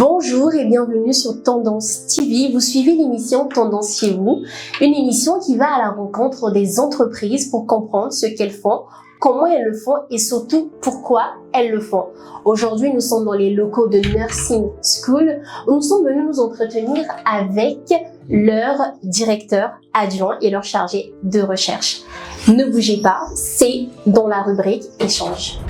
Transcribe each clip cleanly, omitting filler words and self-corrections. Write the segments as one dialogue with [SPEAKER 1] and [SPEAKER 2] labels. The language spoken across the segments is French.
[SPEAKER 1] Bonjour et bienvenue sur Tendance TV. Vous suivez l'émission Tendance chez vous, une émission qui va à la rencontre des entreprises pour comprendre ce qu'elles font, comment elles le font et surtout pourquoi elles le font. Aujourd'hui, nous sommes dans les locaux de Nursing School où nous sommes venus nous entretenir avec leur directeur adjoint et leur chargé de recherche. Ne bougez pas, c'est dans la rubrique Échange.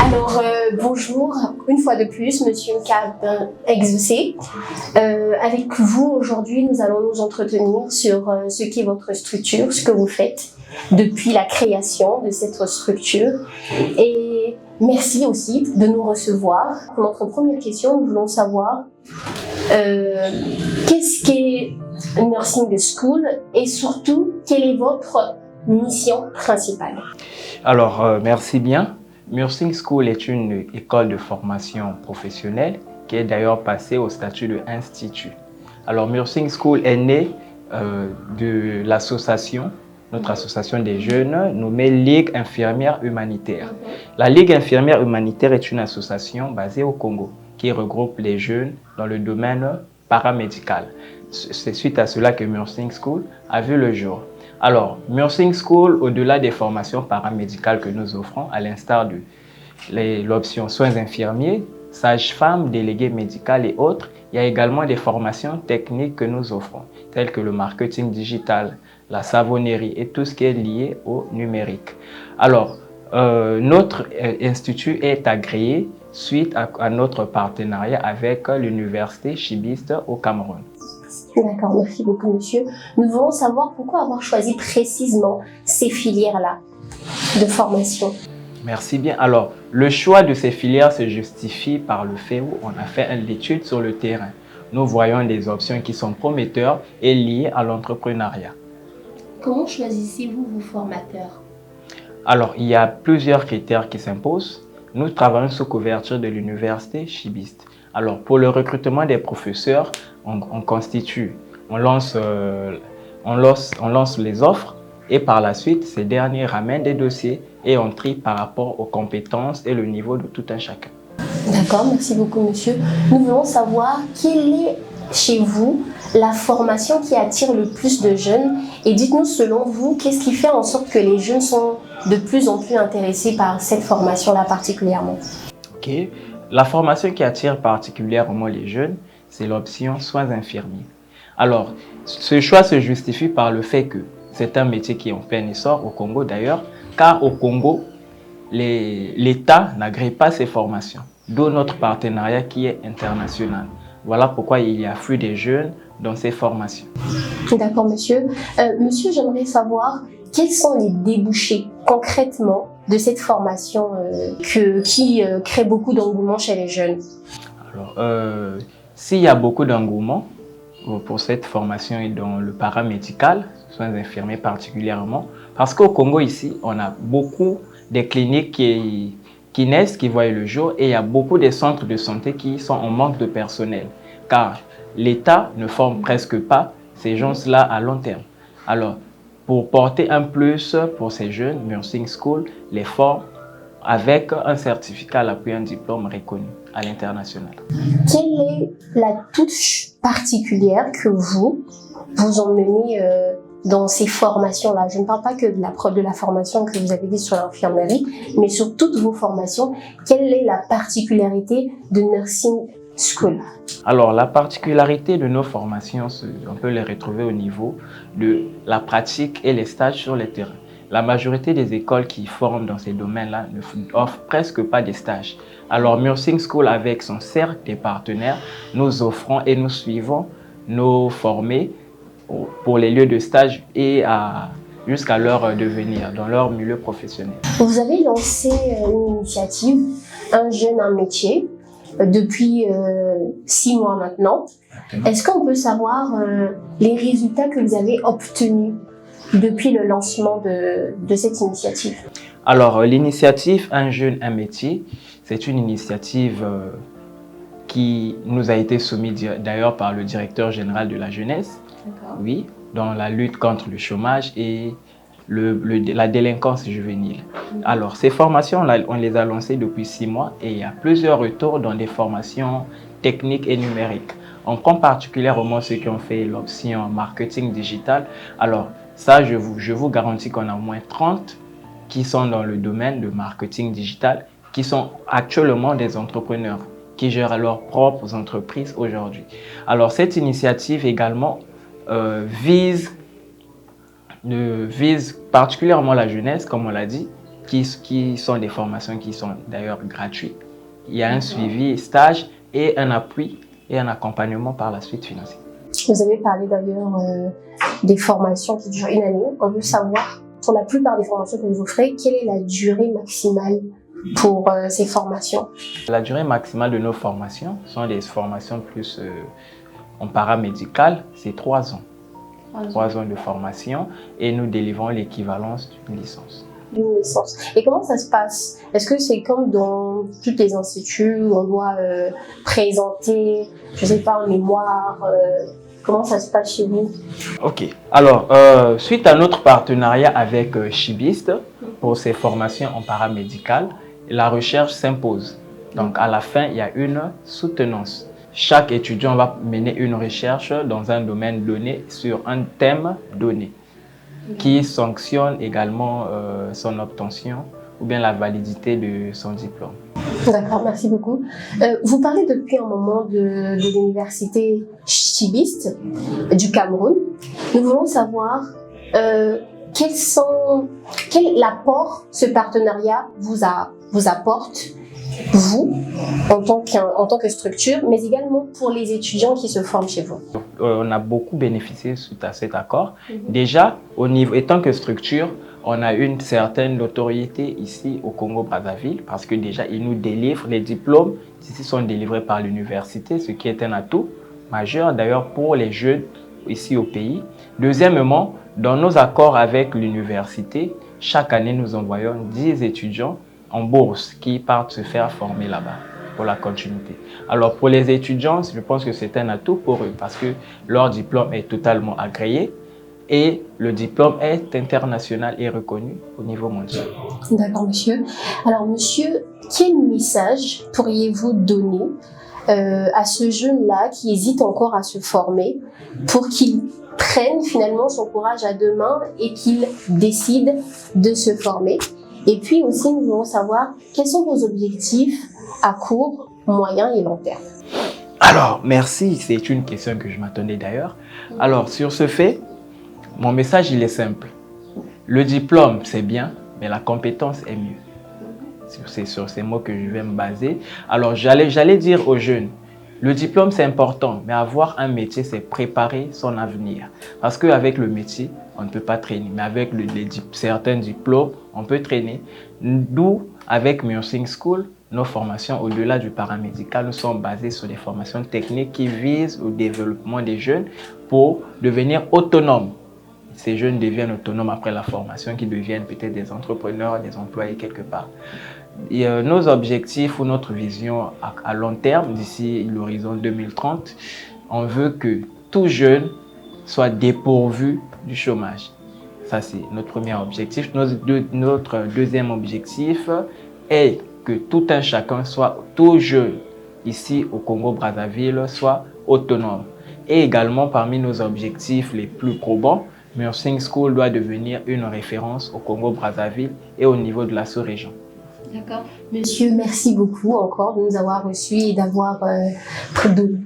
[SPEAKER 1] Alors, bonjour, une fois de plus, Monsieur Kabin Exaucé. Avec vous, aujourd'hui, nous allons nous entretenir sur ce qu'est votre structure, ce que vous faites depuis la création de cette structure. Et merci aussi de nous recevoir. Pour notre première question, nous voulons savoir qu'est-ce qu'est Nursing School et surtout, quelle est votre mission principale?
[SPEAKER 2] Alors, merci bien. Nursing School est une école de formation professionnelle qui est d'ailleurs passée au statut de institut. Alors, Nursing School est née de l'association, notre association des jeunes, nommée Ligue infirmière humanitaire. La Ligue infirmière humanitaire est une association basée au Congo qui regroupe les jeunes dans le domaine paramédical. C'est suite à cela que Nursing School a vu le jour. Alors, Nursing School, au-delà des formations paramédicales que nous offrons, à l'instar de l'option soins infirmiers, sages-femmes, délégués médicaux et autres, il y a également des formations techniques que nous offrons, telles que le marketing digital, la savonnerie et tout ce qui est lié au numérique. Alors, notre institut est agréé suite à notre partenariat avec l'université Chibiste au Cameroun.
[SPEAKER 1] D'accord, merci beaucoup monsieur. Nous voulons savoir pourquoi avoir choisi précisément ces filières-là de formation.
[SPEAKER 2] Merci bien. Alors, le choix de ces filières se justifie par le fait où on a fait une étude sur le terrain. Nous voyons des options qui sont prometteurs et liées à l'entrepreneuriat.
[SPEAKER 1] Comment choisissez-vous vos formateurs?
[SPEAKER 2] Alors, il y a plusieurs critères qui s'imposent. Nous travaillons sous couverture de l'université Chibiste. Alors, pour le recrutement des professeurs, on lance les offres et par la suite, ces derniers ramènent des dossiers et on trie par rapport aux compétences et le niveau de tout un chacun.
[SPEAKER 1] D'accord, merci beaucoup monsieur. Nous voulons savoir quelle est chez vous la formation qui attire le plus de jeunes et dites-nous selon vous, qu'est-ce qui fait en sorte que les jeunes sont de plus en plus intéressés par cette formation-là particulièrement?
[SPEAKER 2] Ok. La formation qui attire particulièrement les jeunes, c'est l'option soins infirmiers. Alors, ce choix se justifie par le fait que c'est un métier qui est en plein essor au Congo d'ailleurs, car au Congo, l'État n'agrée pas ces formations, d'où notre partenariat qui est international. Voilà pourquoi il y a flux des jeunes dans ces formations.
[SPEAKER 1] D'accord, monsieur. Monsieur, j'aimerais savoir quels sont les débouchés concrètement de cette formation qui crée beaucoup d'engouement chez les jeunes?
[SPEAKER 2] Alors, s'il y a beaucoup d'engouement pour cette formation et dans le paramédical, soins infirmiers particulièrement, parce qu'au Congo ici, on a beaucoup de cliniques qui naissent, qui voient le jour, et il y a beaucoup de centres de santé qui sont en manque de personnel, car l'État ne forme presque pas ces gens-là à long terme. Alors, pour porter un plus pour ces jeunes, Nursing School les forme avec un certificat à l'appui, un diplôme reconnu à l'international.
[SPEAKER 1] Quelle est la touche particulière que vous emmenez dans ces formations-là? Je ne parle pas que de la formation que vous avez dit sur l'infirmerie, mais sur toutes vos formations, quelle est la particularité de Nursing School?
[SPEAKER 2] Alors, la particularité de nos formations, on peut les retrouver au niveau de la pratique et les stages sur le terrain. La majorité des écoles qui forment dans ces domaines-là ne offrent presque pas de stages. Alors, Nursing School, avec son cercle des partenaires, nous offrons et nous suivons nos formés pour les lieux de stage et jusqu'à leur devenir dans leur milieu professionnel.
[SPEAKER 1] Vous avez lancé une initiative, Un jeune, un métier, depuis 6 mois maintenant. Est-ce qu'on peut savoir les résultats que vous avez obtenus depuis le lancement de cette initiative?
[SPEAKER 2] Alors, l'initiative Un jeune, un métier, c'est une initiative qui nous a été soumise d'ailleurs par le directeur général de la jeunesse, oui, dans la lutte contre le chômage et la délinquance juvénile. Alors, ces formations, on les a lancées depuis 6 mois et il y a plusieurs retours dans des formations techniques et numériques. On prend particulièrement ceux qui ont fait l'option marketing digital. Alors, ça, je vous garantis qu'on a au moins 30 qui sont dans le domaine de marketing digital, qui sont actuellement des entrepreneurs, qui gèrent leurs propres entreprises aujourd'hui. Alors, cette initiative également vise particulièrement la jeunesse, comme on l'a dit, qui sont des formations qui sont d'ailleurs gratuites. Il y a un suivi stage et un appui et un accompagnement par la suite financier.
[SPEAKER 1] Vous avez parlé d'ailleurs des formations qui durent 1 année. On veut savoir, pour la plupart des formations que vous offrez, quelle est la durée maximale pour ces formations?
[SPEAKER 2] La durée maximale de nos formations sont des formations plus en paramédical, c'est 3 ans. 3 ans de formation et nous délivrons l'équivalence d'une licence.
[SPEAKER 1] D'une licence. Et comment ça se passe? Est-ce que c'est comme dans tous les instituts où on doit présenter, je sais pas, un mémoire comment ça se passe chez vous?
[SPEAKER 2] Ok. Alors, suite à notre partenariat avec Chibiste pour ces formations en paramédical, la recherche s'impose. Donc, à la fin, il y a une soutenance. Chaque étudiant va mener une recherche dans un domaine donné sur un thème donné qui sanctionne également son obtention ou bien la validité de son diplôme.
[SPEAKER 1] D'accord, merci beaucoup. Vous parlez depuis un moment de l'université Chibiste du Cameroun. Nous voulons savoir quel apport ce partenariat vous apporte, vous, en tant que structure, mais également pour les étudiants qui se forment chez vous.
[SPEAKER 2] On a beaucoup bénéficié suite à cet accord. Déjà, étant que structure, on a une certaine notoriété ici au Congo-Brazzaville parce que déjà, ils nous délivrent les diplômes. Ici sont délivrés par l'université, ce qui est un atout majeur d'ailleurs pour les jeunes ici au pays. Deuxièmement, dans nos accords avec l'université, chaque année, nous envoyons 10 étudiants en bourse qui partent se faire former là-bas pour la continuité. Alors pour les étudiants, je pense que c'est un atout pour eux parce que leur diplôme est totalement agréé et le diplôme est international et reconnu au niveau mondial.
[SPEAKER 1] D'accord, monsieur. Alors monsieur, quel message pourriez-vous donner à ce jeune-là qui hésite encore à se former pour qu'il prenne finalement son courage à 2 mains et qu'il décide de se former? Et puis aussi, nous voulons savoir quels sont vos objectifs à court, moyen et long terme.
[SPEAKER 2] Alors, merci. C'est une question que je m'attendais d'ailleurs. Alors, sur ce fait, mon message, il est simple. Le diplôme, c'est bien, mais la compétence est mieux. C'est sur ces mots que je vais me baser. Alors, j'allais dire aux jeunes, le diplôme, c'est important, mais avoir un métier, c'est préparer son avenir. Parce qu'avec le métier, on ne peut pas traîner. Mais avec certains diplômes, on peut traîner. D'où, avec Nursing School, nos formations, au-delà du paramédical, nous sommes basés sur des formations techniques qui visent au développement des jeunes pour devenir autonomes. Ces jeunes deviennent autonomes après la formation, qui deviennent peut-être des entrepreneurs, des employés quelque part. Et nos objectifs ou notre vision à long terme, d'ici l'horizon 2030, on veut que tout jeune soit dépourvu du chômage. Ça, c'est notre premier objectif. Notre deuxième objectif est que tout un chacun, tout jeune ici au Congo-Brazzaville, soit autonome. Et également, parmi nos objectifs les plus probants, Nursing School doit devenir une référence au Congo-Brazzaville et au niveau de la sous-région.
[SPEAKER 1] D'accord. Monsieur, merci beaucoup encore de nous avoir reçus et d'avoir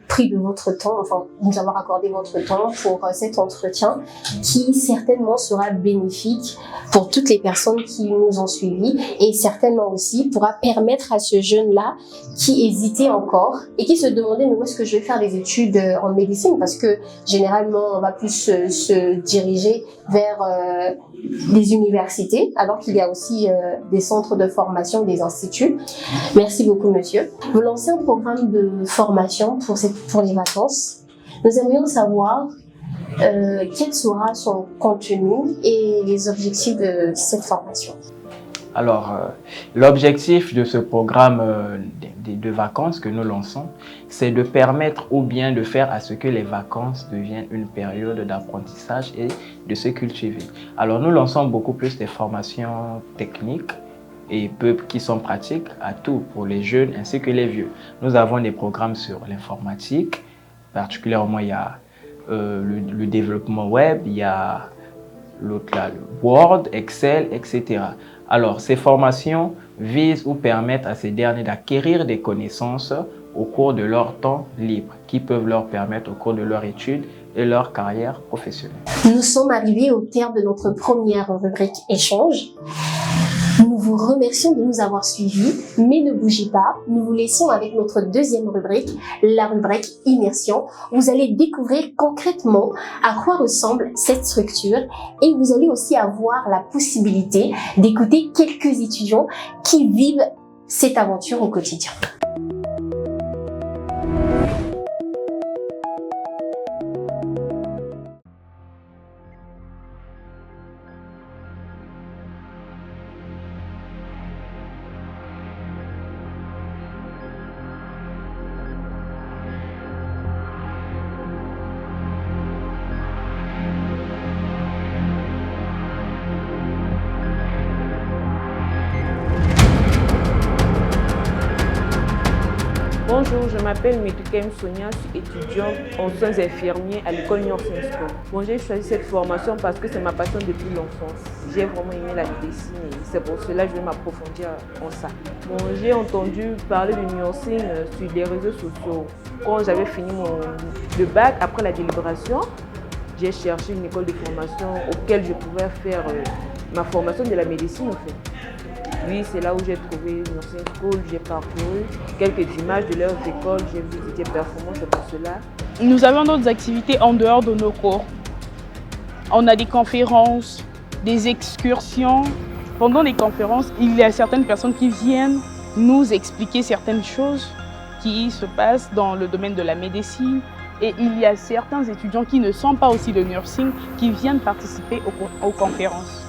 [SPEAKER 1] pris de votre temps, enfin, de nous avoir accordé votre temps pour cet entretien qui certainement sera bénéfique pour toutes les personnes qui nous ont suivis et certainement aussi pourra permettre à ce jeune-là qui hésitait encore et qui se demandait mais où est-ce que je vais faire des études en médecine, parce que généralement on va plus se diriger vers des universités, alors qu'il y a aussi des centres de formation, des instituts. Merci beaucoup, monsieur. Vous lancez un programme de formation pour les vacances. Nous aimerions savoir quel sera son contenu et les objectifs de cette formation.
[SPEAKER 2] Alors, l'objectif de ce programme de vacances que nous lançons, c'est de permettre ou bien de faire à ce que les vacances deviennent une période d'apprentissage et de se cultiver. Alors, nous lançons beaucoup plus des formations techniques et peu qui sont pratiques à tout pour les jeunes ainsi que les vieux. Nous avons des programmes sur l'informatique, particulièrement il y a le développement web, il y a l'autre là, le Word, Excel, etc. Alors, ces formations visent ou permettent à ces derniers d'acquérir des connaissances au cours de leur temps libre, qui peuvent leur permettre au cours de leur étude et leur carrière professionnelle.
[SPEAKER 1] Nous sommes arrivés au terme de notre première rubrique échange. Nous vous remercions de nous avoir suivis, mais ne bougez pas, nous vous laissons avec notre deuxième rubrique, la rubrique immersion. Vous allez découvrir concrètement à quoi ressemble cette structure et vous allez aussi avoir la possibilité d'écouter quelques étudiants qui vivent cette aventure au quotidien.
[SPEAKER 3] Bonjour, je m'appelle Medoukem Sonia, je suis étudiante en soins infirmiers à l'école Nursing School. Bon, j'ai choisi cette formation parce que c'est ma passion depuis l'enfance. J'ai vraiment aimé la médecine et c'est pour cela que je vais m'approfondir en ça. Bon, j'ai entendu parler du nursing sur les réseaux sociaux. Quand j'avais fini le bac, après la délibération, j'ai cherché une école de formation auquel je pouvais faire ma formation de la médecine en fait. Oui, c'est là où j'ai trouvé Nursing School, j'ai parcouru quelques images de leurs écoles, j'ai visité Performance, c'est pour cela.
[SPEAKER 4] Nous avons d'autres activités en dehors de nos cours. On a des conférences, des excursions. Pendant les conférences, il y a certaines personnes qui viennent nous expliquer certaines choses qui se passent dans le domaine de la médecine. Et il y a certains étudiants qui ne sont pas aussi de nursing qui viennent participer aux conférences.